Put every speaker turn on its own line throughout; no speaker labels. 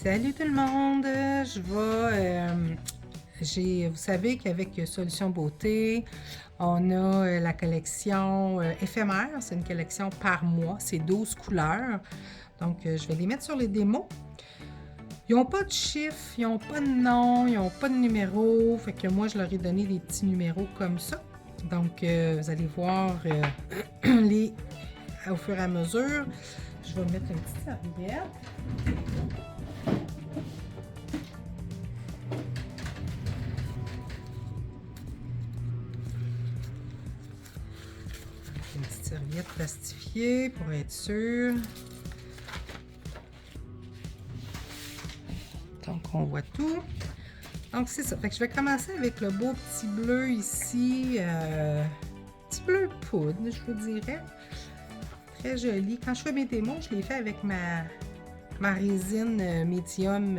Salut tout le monde! Vous savez qu'avec Solutions Beauté, on a la collection éphémère. C'est une collection par mois. C'est 12 couleurs. Donc, je vais les mettre sur les démos. Ils n'ont pas de chiffres, ils n'ont pas de nom, ils n'ont pas de numéro. Fait que moi, je leur ai donné des petits numéros comme ça. Donc, vous allez voir au fur et à mesure. Je vais mettre une petite serviette. Une petite serviette plastifiée pour être sûr. Donc, on voit tout. Donc, c'est ça. Fait que je vais commencer avec le beau petit bleu ici. Petit bleu poudre, je vous dirais. Très joli. Quand je fais mes démos, je les fais avec ma résine médium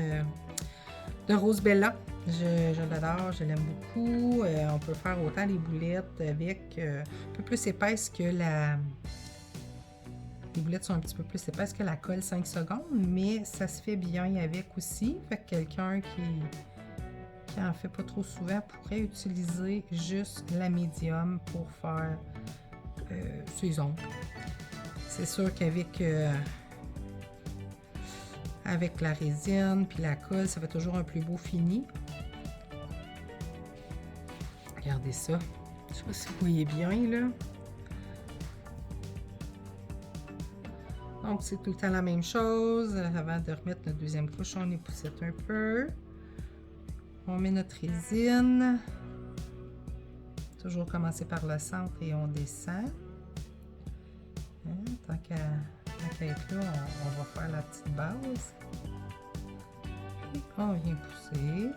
de Rose Bella. Je l'adore, je l'aime beaucoup. On peut faire autant les boulettes avec un peu plus épaisse que la... Les boulettes sont un petit peu plus épaisses que la colle 5 secondes, mais ça se fait bien avec aussi. Fait que quelqu'un qui en fait pas trop souvent pourrait utiliser juste la médium pour faire ses ongles. C'est sûr qu'avec avec la résine puis la colle, ça fait toujours un plus beau fini. Regardez ça. Je sais pas si vous voyez bien là. Donc c'est tout le temps la même chose. Avant de remettre notre deuxième couche, on époussette un peu. On met notre résine. Toujours commencer par le centre et on descend. Tant qu'à être là, on va faire la petite base. Et on vient pousser.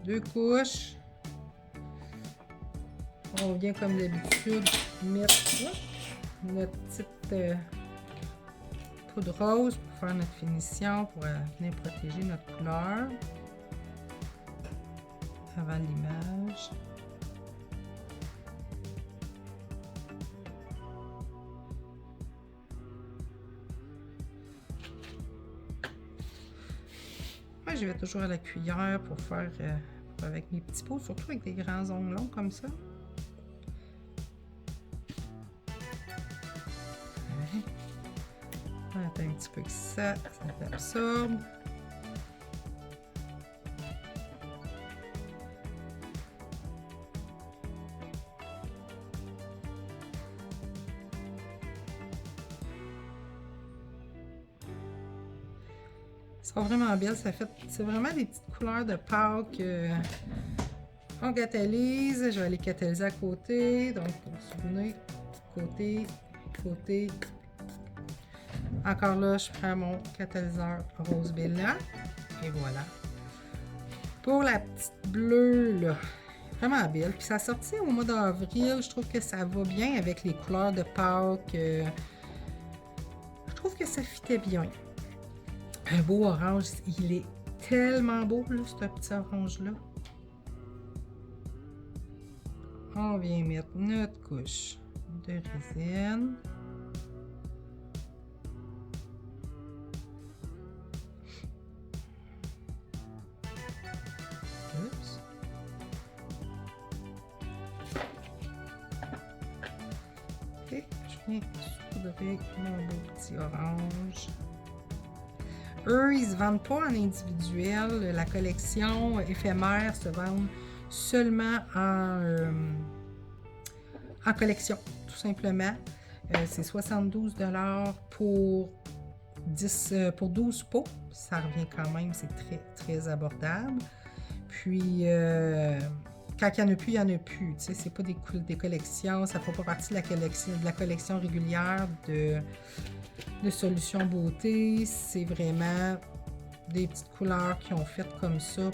Deux couches. On vient comme d'habitude mettre notre petite poudre rose pour faire notre finition, pour venir protéger notre couleur avant l'image. Moi, je vais toujours à la cuillère pour faire avec mes petits pots, surtout avec des grands ongles longs comme ça. On attend un petit peu que ça absorbe. Ça sera vraiment bien, c'est vraiment des petites couleurs de Pâques on catalyse. Je vais les catalyser à côté, donc pour vous souvenir, côté, côté. Encore là, je prends mon catalyseur Rose Bella et voilà. Pour la petite bleue, là, vraiment belle. Puis ça a sorti au mois d'avril, je trouve que ça va bien avec les couleurs de Pâques. Je trouve que ça fitait bien. Un beau orange, il est tellement beau, là, ce petit orange-là. On vient mettre notre couche de résine. Oups. Et je viens saupoudrer mon beau petit orange. Eux, ils ne se vendent pas en individuel. La collection éphémère se vend seulement en collection, tout simplement. C'est 72 $ pour 12 pots. Ça revient quand même, c'est très, très abordable. Puis, quand il n'y en a plus, il n'y en a plus. Tu sais, c'est pas des collections, ça ne fait pas partie de la collection régulière de Solutions Beauté. C'est vraiment des petites couleurs qu'ils ont faites comme ça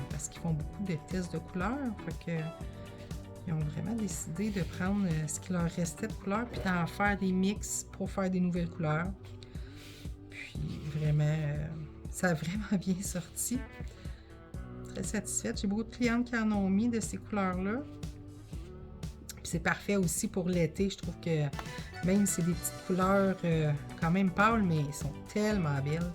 parce qu'ils font beaucoup de tests de couleurs. Fait que, ils ont vraiment décidé de prendre ce qui leur restait de couleurs puis d'en faire des mix pour faire des nouvelles couleurs. Puis vraiment, ça a vraiment bien sorti. Très satisfaite. J'ai beaucoup de clientes qui en ont mis de ces couleurs-là. Puis c'est parfait aussi pour l'été. Je trouve que même si c'est des petites couleurs quand même pâles, mais elles sont tellement belles.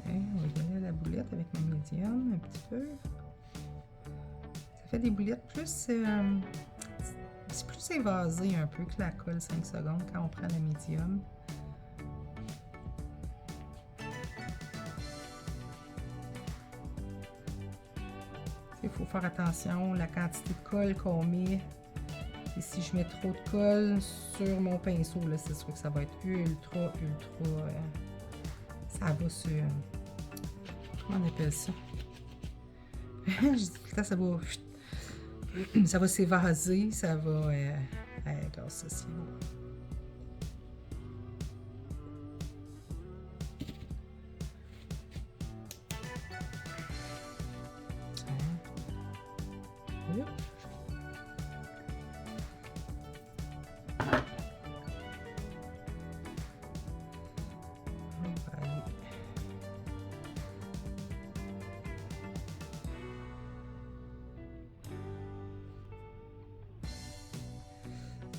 On va donner la boulette avec ma médium un petit peu. Ça fait des boulettes plus... c'est plus évasé un peu que la colle 5 secondes quand on prend la médium. Il faut faire attention à la quantité de colle qu'on met. Et si je mets trop de colle sur mon pinceau, là, c'est sûr que ça va être ultra... ça va se... comment on appelle ça? Je dis tout le temps, ça va s'évaser, ça va... regarde ça, c'est beau.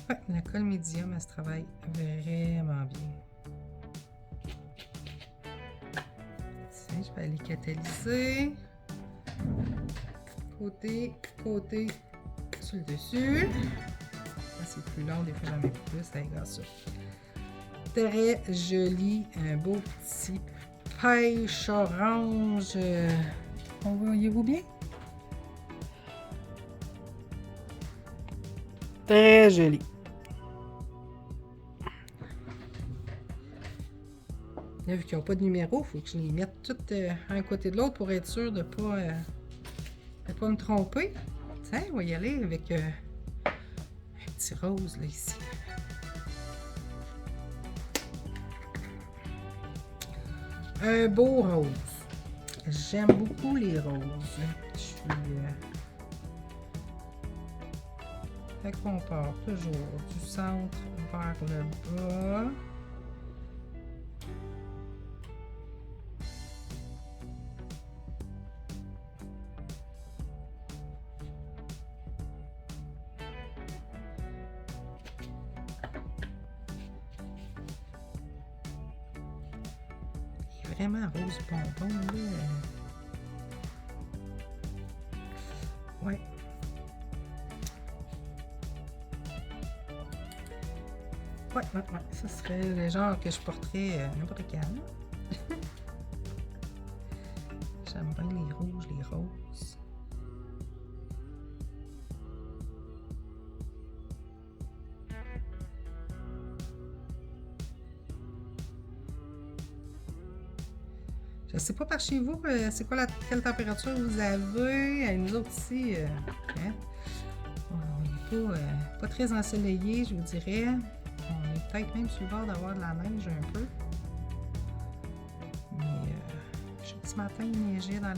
Ouais, la colle médium, elle se travaille vraiment bien. Tiens, je vais aller catalyser. Côté, sur le dessus. Là, c'est plus long, des fois j'en mets plus, ça regarde ça. Très joli, un beau petit pêche orange. Voyez-vous bien? Très joli. Là, vu qu'ils n'ont pas de numéro, il faut que je les mette toutes un côté de l'autre pour être sûr de ne pas me tromper. Tiens, on va y aller avec un petit rose là ici. Un beau rose. J'aime beaucoup les roses. Je suis... Fait qu'on part toujours du centre vers le bas. Il est vraiment rose bonbon, là. Ouais. Ouais. Ça serait le genre que je porterais n'importe quand. J'aime bien les rouges, les roses. Je sais pas par chez vous, c'est quoi quelle température vous avez. Nous autres ici, hein? On n'est pas très ensoleillé, je vous dirais. On est peut-être même sur le bord d'avoir de la neige un peu. Mais ce matin, il neigeait dans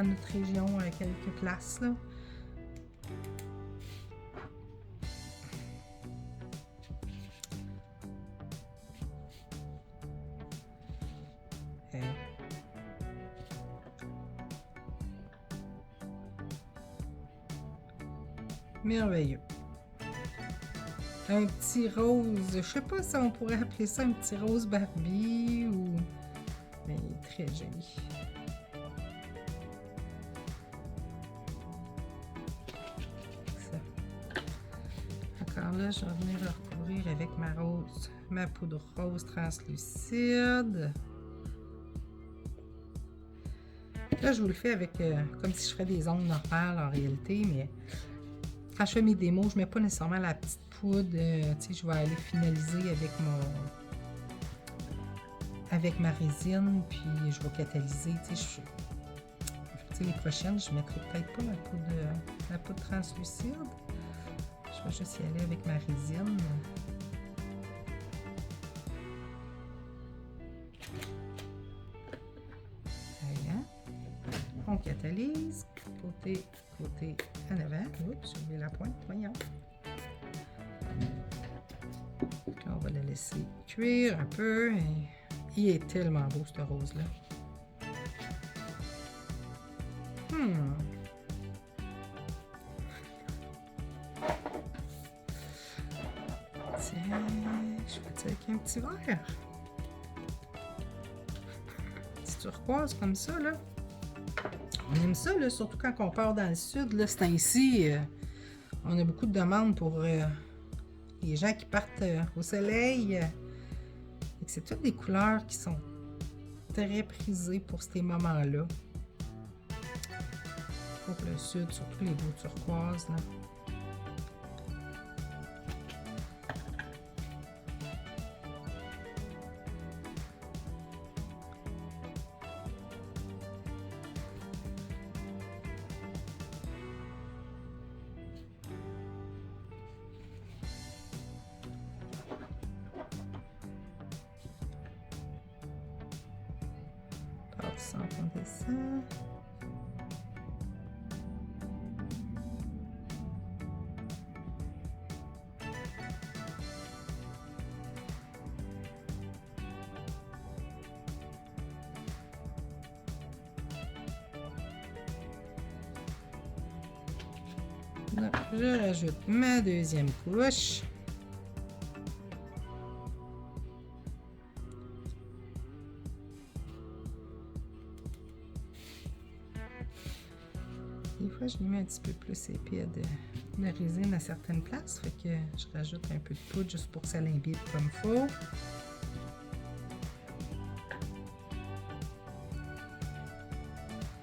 notre région à quelques places, là. Merveilleux. Un petit rose, je sais pas si on pourrait appeler ça un petit rose Barbie ou... Mais il est très joli. Ça. Encore là, je vais venir le recouvrir avec ma poudre rose translucide. Là, je vous le fais avec comme si je ferais des ongles normales en réalité, mais quand je fais mes démos, je mets pas nécessairement la petite poudre. Tu sais, je vais aller finaliser avec avec ma résine, puis je vais catalyser. Les prochaines, je ne mettrai peut-être pas la poudre translucide. Je vais juste y aller avec ma résine. Voilà. On catalyse. Côté en avant. Oups, j'ai oublié la pointe. Voyons. Là, on va la laisser cuire un peu. Et il est tellement beau, ce rose-là. Tiens, je fais ça avec un petit verre. Petit turquoise comme ça, là. On aime ça, là, surtout quand on part dans le sud. Là, c'est ainsi. On a beaucoup de demandes pour les gens qui partent au soleil. C'est toutes des couleurs qui sont très prisées pour ces moments-là. Pour le sud, surtout les beaux turquoises, là. Sans qu'on descend. Là, je rajoute ma deuxième couche. Des fois, je lui mets un petit peu plus épais de résine à certaines places. Fait que je rajoute un peu de poudre juste pour que ça l'imbibe comme il faut.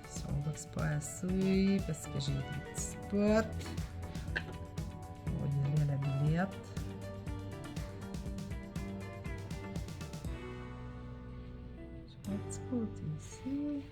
Si on voit que c'est pas assez, parce que j'ai des petits spots, on va y aller à la boulette. J'ai un petit côté ici.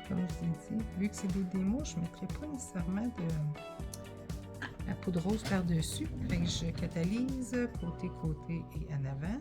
Comme je vous ai dit, vu que c'est des démos, je ne mettrai pas nécessairement de la poudre rose par-dessus. Fait que je catalyse côté et en avant.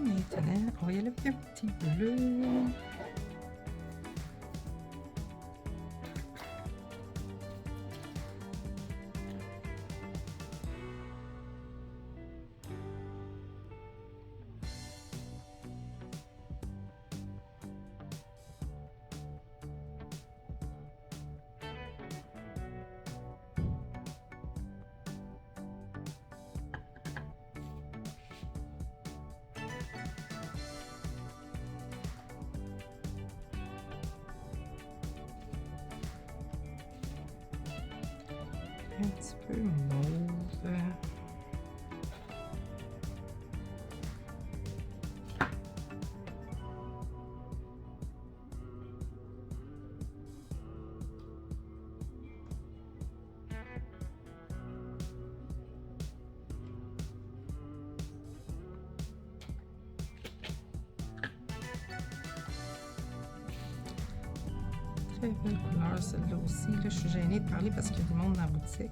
Maintenant, on va y aller avec un petit bleu. Un petit peu mauve. Très belle couleur, celle-là aussi. Là, je suis gênée de parler parce qu'il y a du monde dans la boutique.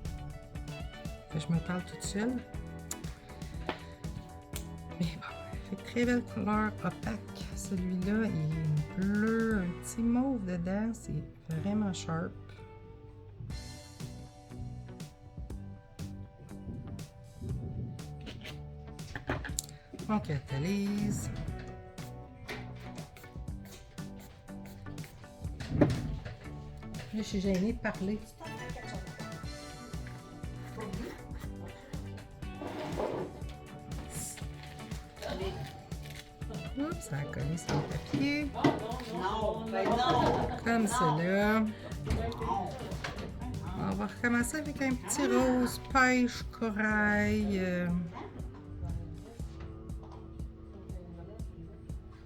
Fait que je me parle toute seule. Mais bon, fait très belle couleur opaque. Celui-là, il est bleu, un petit mauve dedans. C'est vraiment sharp. On catalyse. je suis gênée de parler. Oups, ça a collé sur le papier.
Non, ben non.
Comme cela. On va recommencer avec un petit rose pêche corail.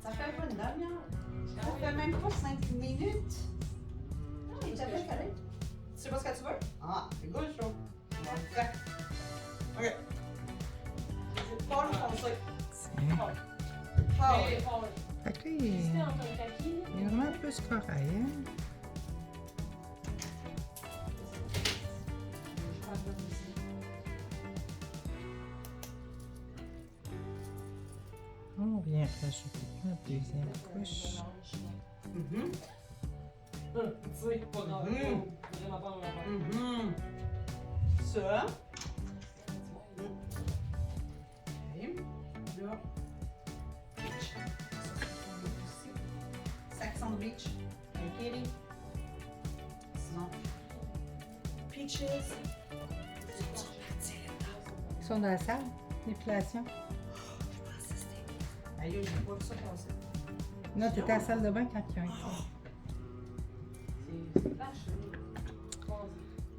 Ça fait pas une demi-heure. Ça fait même pas 5 minutes. Non, il est déjà fait correct. Tu sais pas ce que tu veux? Ah, c'est good, chaud. On va le faire. OK. Paul foncé.
Tiens.
Paul.
Fait que là, il est vraiment plus corail. Hein? On vient rajouter la deuxième couche.
Ça. OK. Là. Sac sandwich. OK. Sinon. Peaches.
Ils sont dans la salle d'épilation.
Aïe, j'ai pas vu ça passer.
Non, t'étais à la salle de bain quand ils ont été.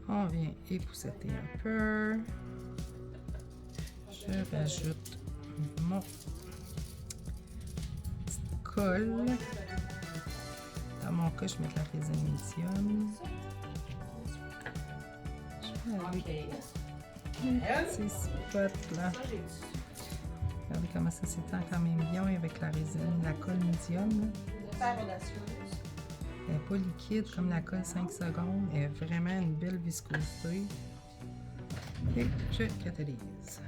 On vient épousseter un peu. Je rajoute mon petite colle. Dans mon cas, je mets de la résine médium. Je vais aller ces spots là. Regardez comment ça s'étend quand même bien avec la résine, la colle médium.
Terre audacieuse.
Elle n'est pas liquide comme la colle 5 secondes. Elle a vraiment une belle viscosité. Et je catalyse. C'est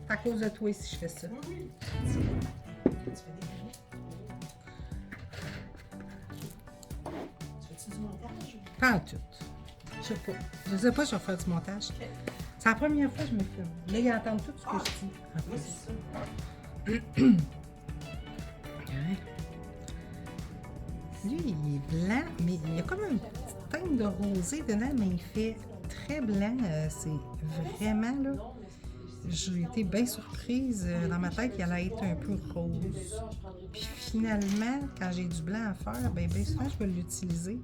à cause de toi si je fais ça.
Oui. Tu fais-tu du montage?
Pas en tout. Je sais pas. Je sais pas si je vais faire du montage.
Ok.
C'est la première fois que je me filme. Là, ils entendent tout ce que je dis. En
Moi,
plus.
c'est ça.
Ouais. Lui, il est blanc, mais il y a comme une petite teinte de rosé dedans, mais il fait très blanc. C'est vraiment, là, j'ai été bien surprise. Dans ma tête, il allait être un peu rose. Puis finalement, quand j'ai du blanc à faire, ben souvent, je vais l'utiliser.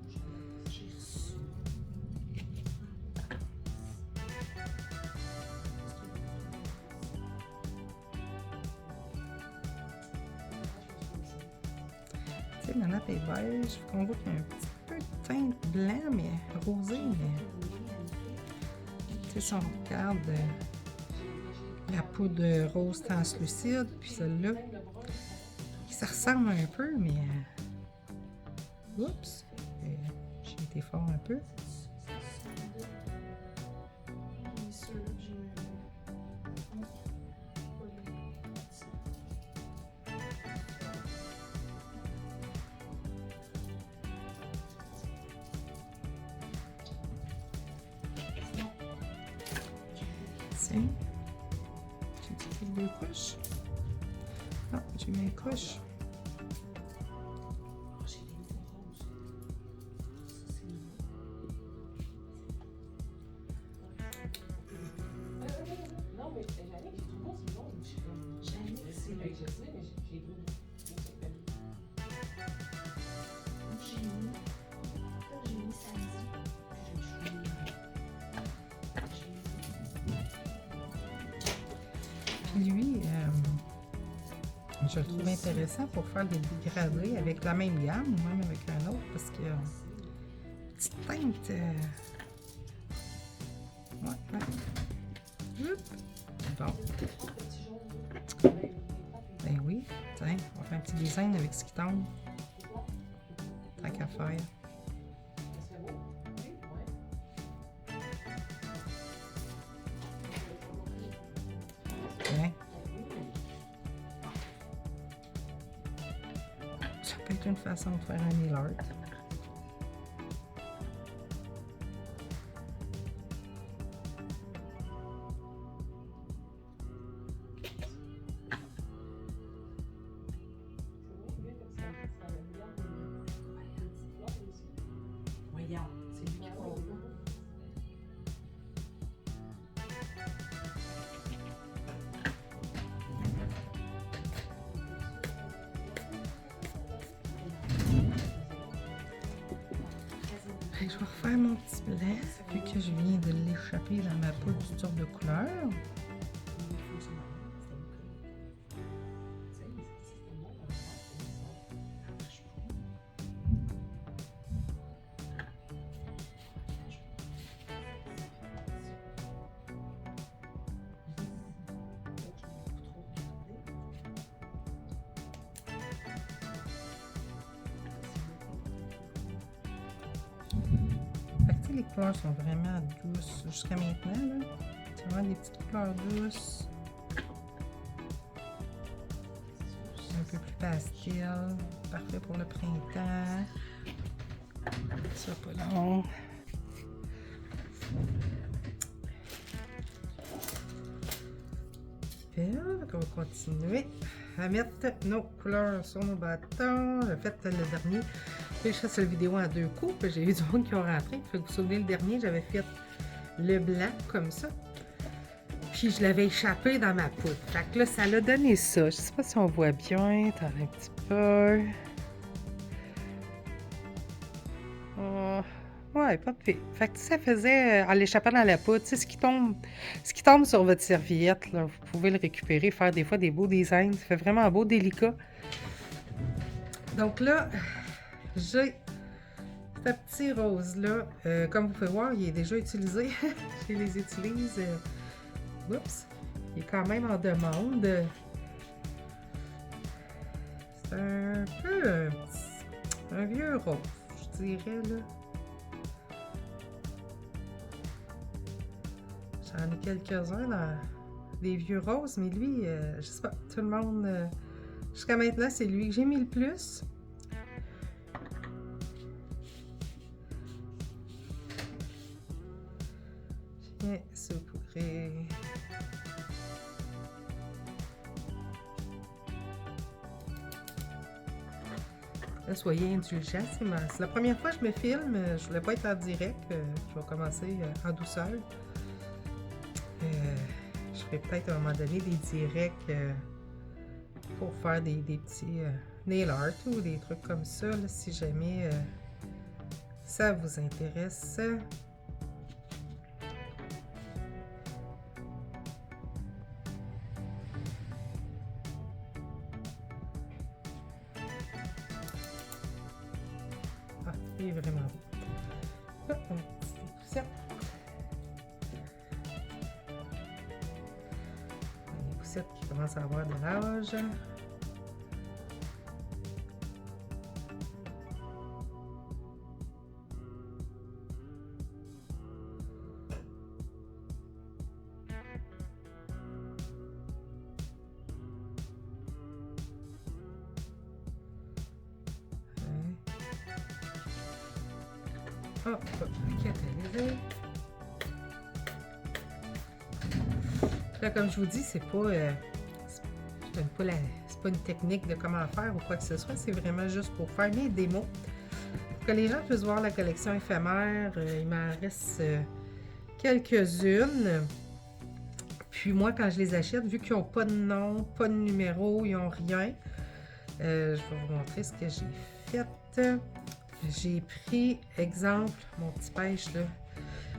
Tu sais, la nappe est beige. On voit qu'il y a un petit peu de teinte blanc, mais rosé. Mais... Tu sais, si on regarde la poudre rose translucide, puis celle-là, ça ressemble un peu, mais... Oups! J'ai été fort un peu. Tiens. J'ai fait 2 couches. Non, j'ai mis une couche. Puis lui, je le trouve intéressant pour faire des dégradés avec la même gamme ou même avec un autre parce que petite teinte. Ouais, ouais. Oups. Bon. Ben oui, tiens, on va faire un petit design avec ce qui tombe. Tant qu'à faire. Tiens. Ça peut être une façon de faire un nail art. je vais refaire mon petit blanc, vu que je viens de l'échapper dans ma poudre de toutes sortes de couleurs. Fait que, les couleurs sont vraiment douces jusqu'à maintenant. C'est vraiment des petites couleurs douces. Un peu plus pastel. Parfait pour le printemps. Ça pas long. Et là, on va continuer à mettre nos couleurs sur nos bâtons. J'ai fait le dernier. Je fais cette vidéo en 2 coups. J'ai eu du monde qui ont rentré. Fait que vous vous souvenez, le dernier, j'avais fait le blanc comme ça. Puis je l'avais échappé dans ma poudre. Fait que là, ça l'a donné ça. Je sais pas si on voit bien. Attends un petit peu. Oh. Ouais, pas pire. Fait que ça faisait, en l'échappant dans la poudre, tu sais, ce qui tombe sur votre serviette, là, vous pouvez le récupérer, faire des fois des beaux designs. Ça fait vraiment beau, délicat. Donc là, j'ai ce petit rose-là. Comme vous pouvez voir, il est déjà utilisé. Je les utilise. Oups! Il est quand même en demande. C'est un peu un vieux rose, je dirais, là. J'en ai quelques-uns dans des vieux roses, mais lui, je sais pas, tout le monde... jusqu'à maintenant, c'est lui que j'ai mis le plus. Je viens saupoudrer. Là, soyez indulgents, c'est la première fois que je me filme. Je voulais pas être en direct. Je vais commencer en douceur. Je ferai peut-être à un moment donné des directs pour faire des petits nail art ou des trucs comme ça, là, si jamais ça vous intéresse. Ah, il est vraiment beau. Ah, un petit poussette. Des poussettes qui commencent à avoir de l'âge. Oh, ok, attendez. Là, comme je vous dis, c'est pas une technique de comment faire ou quoi que ce soit. C'est vraiment juste pour faire mes démos. Pour que les gens puissent voir la collection éphémère. Il m'en reste quelques-unes. Puis moi, quand je les achète, vu qu'ils n'ont pas de nom, pas de numéro, ils n'ont rien, je vais vous montrer ce que j'ai fait. J'ai pris, exemple, mon petit pêche là.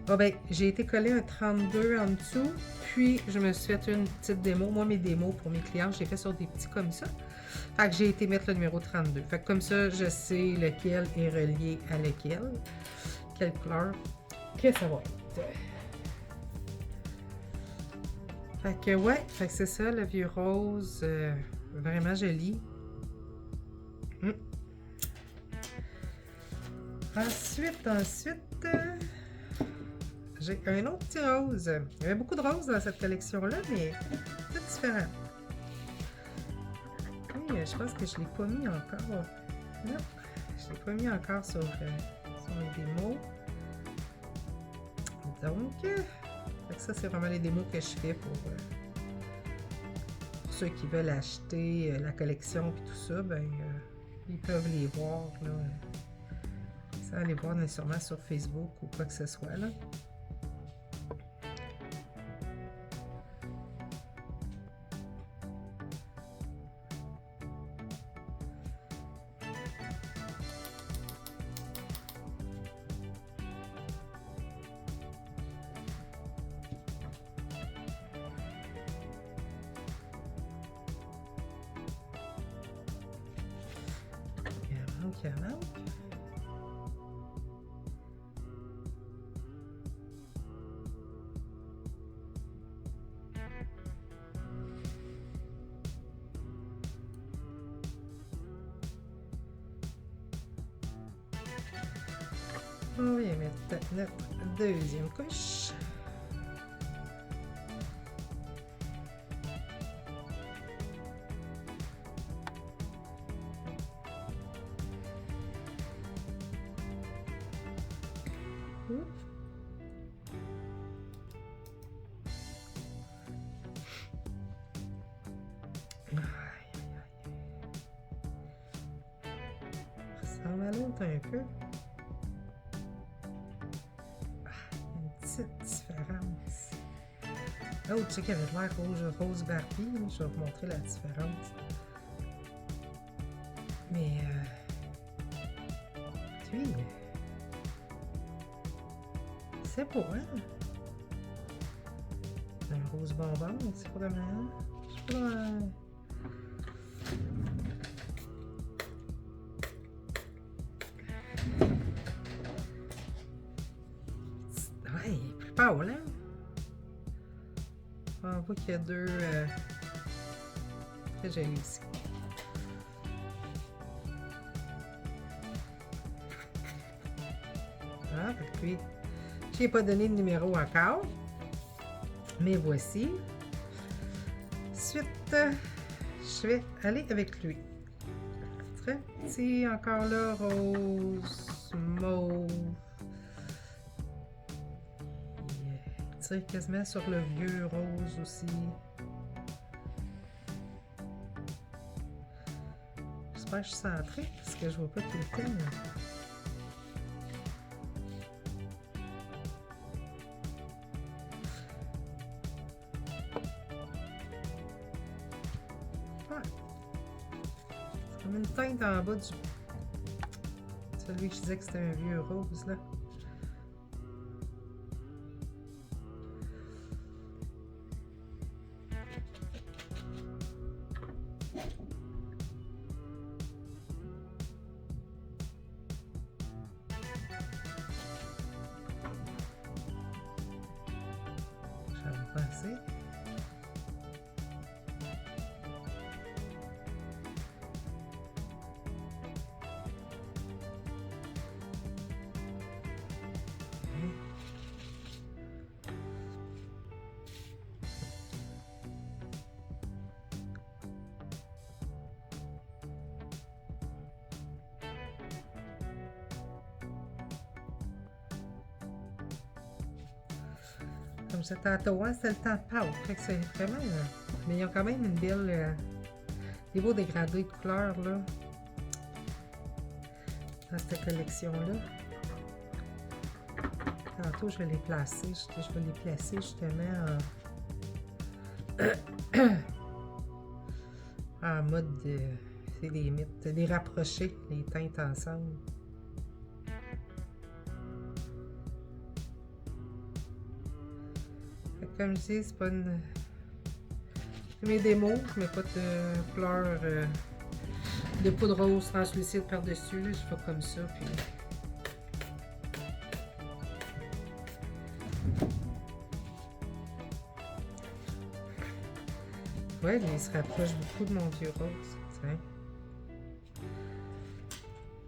Bon ben, j'ai été coller un 32 en dessous, puis je me suis fait une petite démo. Moi, mes démos pour mes clients, j'ai fait sur des petits comme ça. Fait que j'ai été mettre le numéro 32. Fait que comme ça, je sais lequel est relié à lequel. Quelle couleur que ça va être. Fait que ouais, fait que c'est ça, le vieux rose. Vraiment joli. Ensuite, j'ai un autre petit rose. Il y avait beaucoup de roses dans cette collection-là, mais tout différent. Et je pense que je ne l'ai pas mis encore. Non, je ne l'ai pas mis encore sur les démos. Donc, ça, c'est vraiment les démos que je fais pour ceux qui veulent acheter la collection et tout ça. Ben, ils peuvent les voir, là. Ça, aller voir sûrement sur Facebook ou quoi que ce soit, là. manque, il manque. On vient mettre notre deuxième couche. Ça ressemble à l'autre un peu. Une petite différence. L'autre, tu sais qu'elle avait l'air rose Barbie. Là. Je vais vous montrer la différence. Mais, lui, c'est pas, hein? Un rose bonbon, c'est pas vraiment. Je sais pas. Ouais, il est plus pâle, hein? On voit qu'il y a deux. Très joli ici. Ah, puis, je n'ai pas donné de numéro encore. Mais voici. Ensuite, je vais aller avec lui. Très petit, encore là, rose, mauve. Il tire quasiment sur le vieux rose aussi. J'espère que je suis centrée parce que je vois pas tout le temps. Comme une teinte en bas du... Celui que je disais que c'était un vieux rose, là. J'avais pensé. Comme je disais tantôt, hein, c'est le temps de Pâques. Fait que c'est vraiment... mais ils ont quand même une belle... des beaux dégradés de couleurs, là. Dans cette collection-là. Tantôt, je vais les placer. Je vais les placer justement en mode de... C'est des mythes. De les rapprocher, les teintes ensemble. Comme je dis, c'est pas une... Je mets des mauves, je mets pas de couleur de poudre rose translucide par-dessus. Je fais comme ça, puis... Ouais, il se rapproche beaucoup de mon vieux rose. Tiens.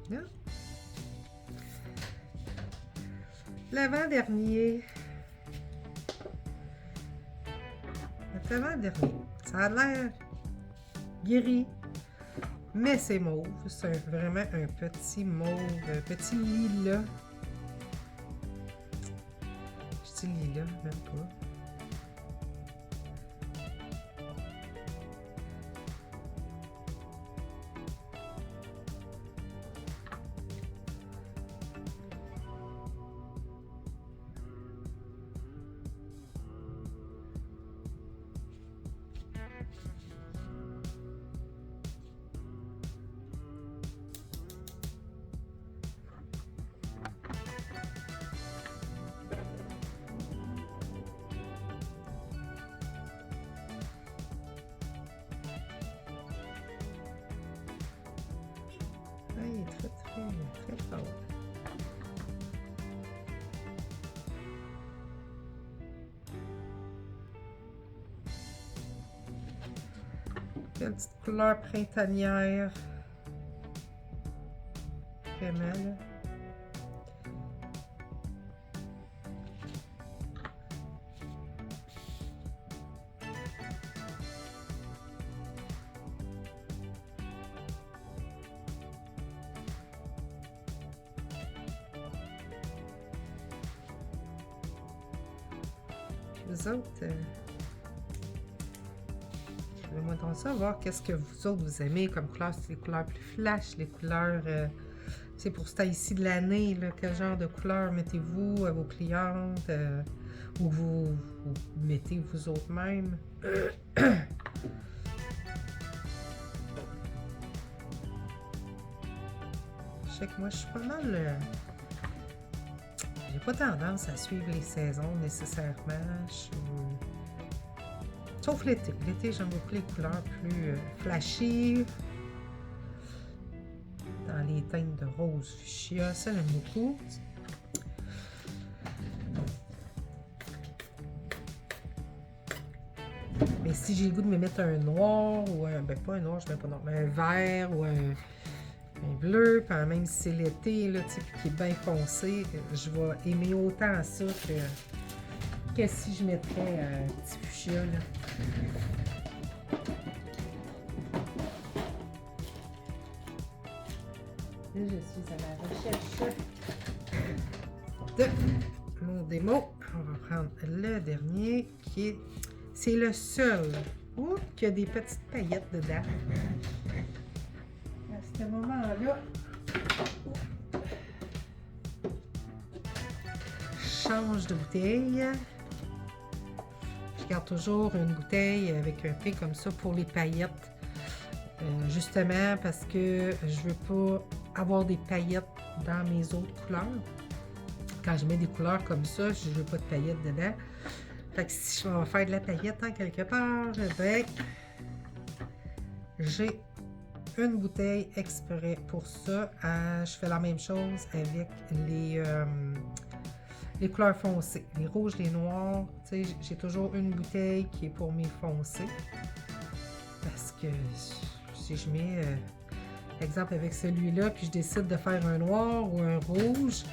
Là. L'avant-dernier. L'avant-dernier. Ça a l'air gris, mais c'est mauve. C'est vraiment un petit mauve, un petit lilas. Je dis lilas, même pas. Quelle petite couleur printanière. Vraiment, là. Vous autres, moi donc ça, voir qu'est-ce que vous autres vous aimez comme couleur, c'est les couleurs plus flash, les couleurs, c'est pour ce temps-ci de l'année, là, quel genre de couleur mettez-vous à vos clientes, ou vous mettez vous autres même. Je sais que moi je suis pas mal, j'ai pas tendance à suivre les saisons nécessairement. Sauf l'été. L'été, j'aime beaucoup les couleurs plus flashy. Dans les teintes de rose fuchsia, ça j'aime beaucoup. Mais si j'ai le goût de me mettre un noir ou un, ben pas un noir, je mets pas noir, mais un vert ou un bleu, puis même si c'est l'été, là, qui est bien foncé, je vais aimer autant ça que si je mettrais un petit fuchsia, là. Là, je suis à la recherche de mon démo. On va prendre le dernier qui est... C'est le seul qui a des petites paillettes dedans. À ce moment-là, change de bouteille. Je garde toujours une bouteille avec un prix comme ça pour les paillettes. Justement parce que je veux pas avoir des paillettes dans mes autres couleurs. Quand je mets des couleurs comme ça, je veux pas de paillettes dedans. Fait que si je vais faire de la paillette en quelque part, ben, j'ai une bouteille exprès pour ça. Je fais la même chose avec les couleurs foncées. Les rouges, les noirs, tu sais, j'ai toujours une bouteille qui est pour mes foncés. Parce que si je mets, exemple avec celui-là, puis je décide de faire un noir ou un rouge,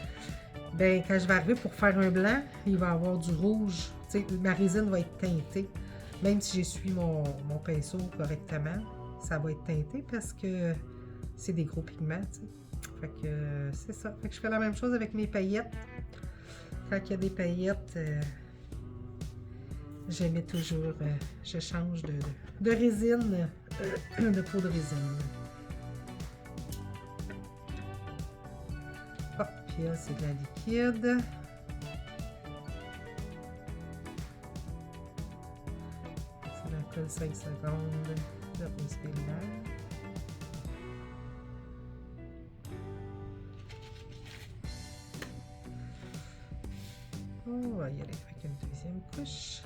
ben quand je vais arriver pour faire un blanc, il va y avoir du rouge. Tu sais, ma résine va être teintée. Même si j'essuie mon pinceau correctement, ça va être teinté parce que c'est des gros pigments, tu sais. Fait que c'est ça. Fait que je fais la même chose avec mes paillettes. Quand il y a des paillettes, je mets toujours, je change de résine, de peau de résine. Hop, puis là, c'est de la liquide. Ça m'en colle 5 secondes de rose blanc. On va y aller avec une deuxième couche.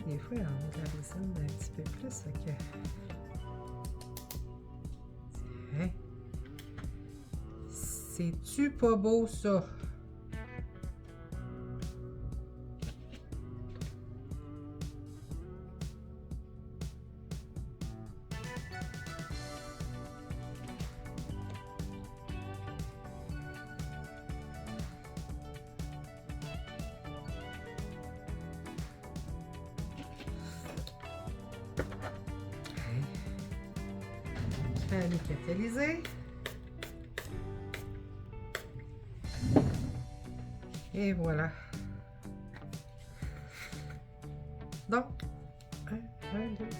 Des fois, on met de la résine un petit peu plus, que... Hein? C'est-tu pas beau, ça? Les catalyser. Et voilà. Donc, 1, 2, 3, 4.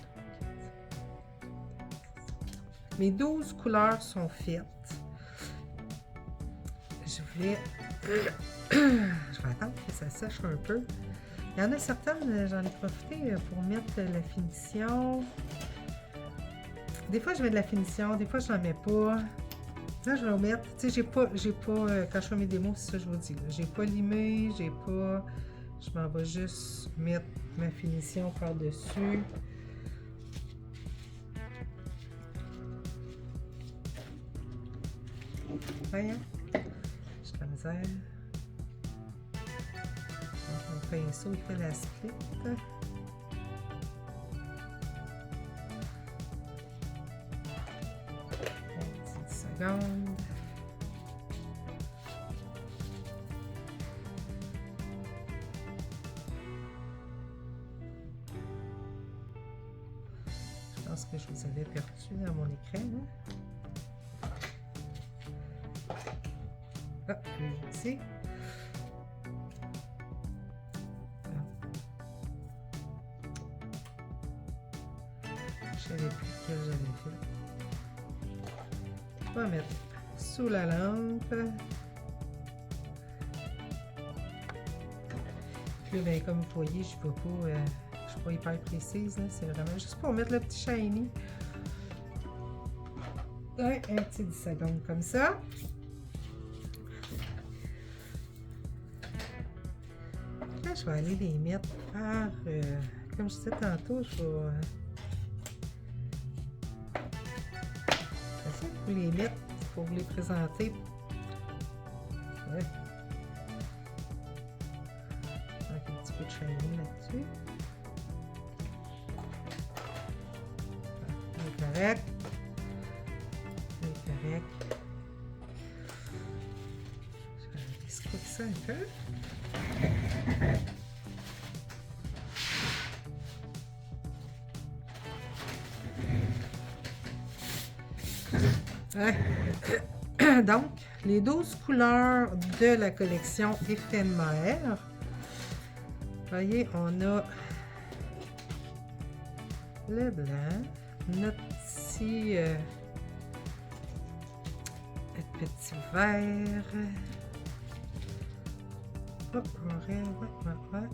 Mes 12 couleurs sont faites. Je vais attendre que ça sèche un peu. Il y en a certaines, j'en ai profité pour mettre la finition. Des fois, je mets de la finition, des fois, je n'en mets pas. Là, je vais mettre, tu sais, quand je fais mes démos, c'est ça que je vous dis. J'ai pas limé, j'ai pas. Je m'en vais juste mettre ma finition par-dessus. Voyons. J'ai de la misère. Donc, mon pinceau, il fait la split. 10 secondes. Je pense que je vous avais perdu dans mon écran. Hein? Ah, ici. Je savais plus que j'avais fait. Je vais mettre sous la lampe. Puis là, ben, comme vous voyez, je suis pas hyper précise. C'est vraiment juste pour mettre le petit shiny. Ouais, un petit 10 secondes comme ça. Là, je vais aller les mettre par... comme je disais tantôt, je vais... essayer de vous les mettre pour vous les présenter. Ouais. Avec un petit peu de shiny là-dessus. C'est correct. C'est correct. Je vais escroquer ça un peu. Ouais. Donc, les 12 couleurs de la collection éphémère. Vous voyez, on a le blanc, notre petit vert. Oh, ouais.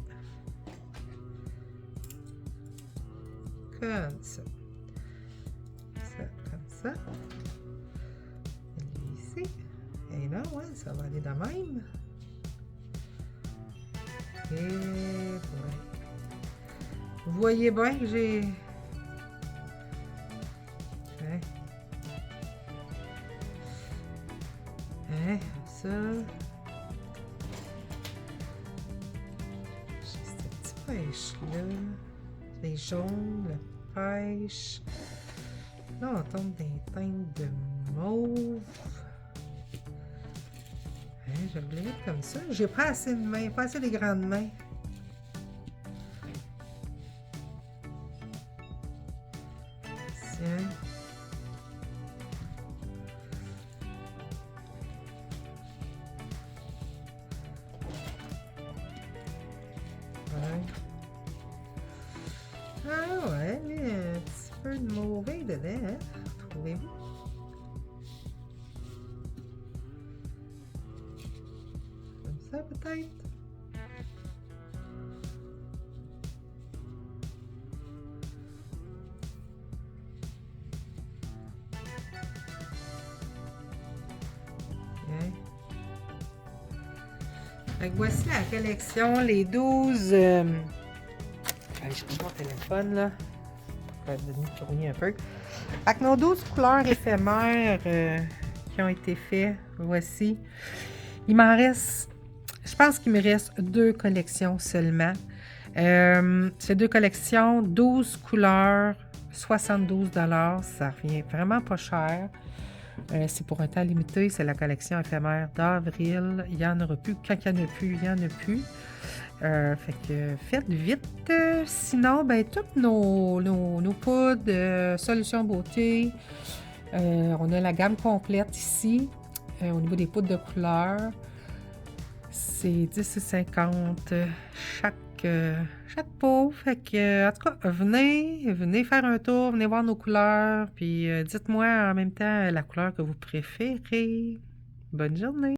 Comme ça. Comme ça. Ici. Et là, ouais, ça va aller de même. Et ouais. Vous voyez bien que j'ai... Ouais. Ça... J'ai cette petite pêche-là. Les jaunes, la pêche. Là, on tombe dans les teintes de mauve. Je vais le mettre comme ça. J'ai pas assez de mains, pas assez des grandes mains. Tiens. Ouais. Ah ouais, mais un petit peu de mauvais dedans, hein? Trouvez-vous? Comme ça, peut-être? Okay. Donc, voici la collection, les 12... je prends mon téléphone, là. Je vais venir tourner un peu. Avec nos 12 couleurs éphémères qui ont été faites, voici. Il m'en reste... Je pense qu'il me reste 2 collections seulement. Ces 2 collections, 12 couleurs, 72 $. Ça revient vraiment pas cher. C'est pour un temps limité. C'est la collection éphémère d'avril. Il n'y en aura plus. Quand il n'y en a plus, il n'y en a plus. Fait que faites vite. Sinon, ben, toutes nos poudres, solutions beauté. On a la gamme complète ici. Au niveau des poudres de couleur. C'est 10,50 chaque pot. Fait que, en tout cas, venez faire un tour, venez voir nos couleurs, puis dites-moi en même temps la couleur que vous préférez. Bonne journée!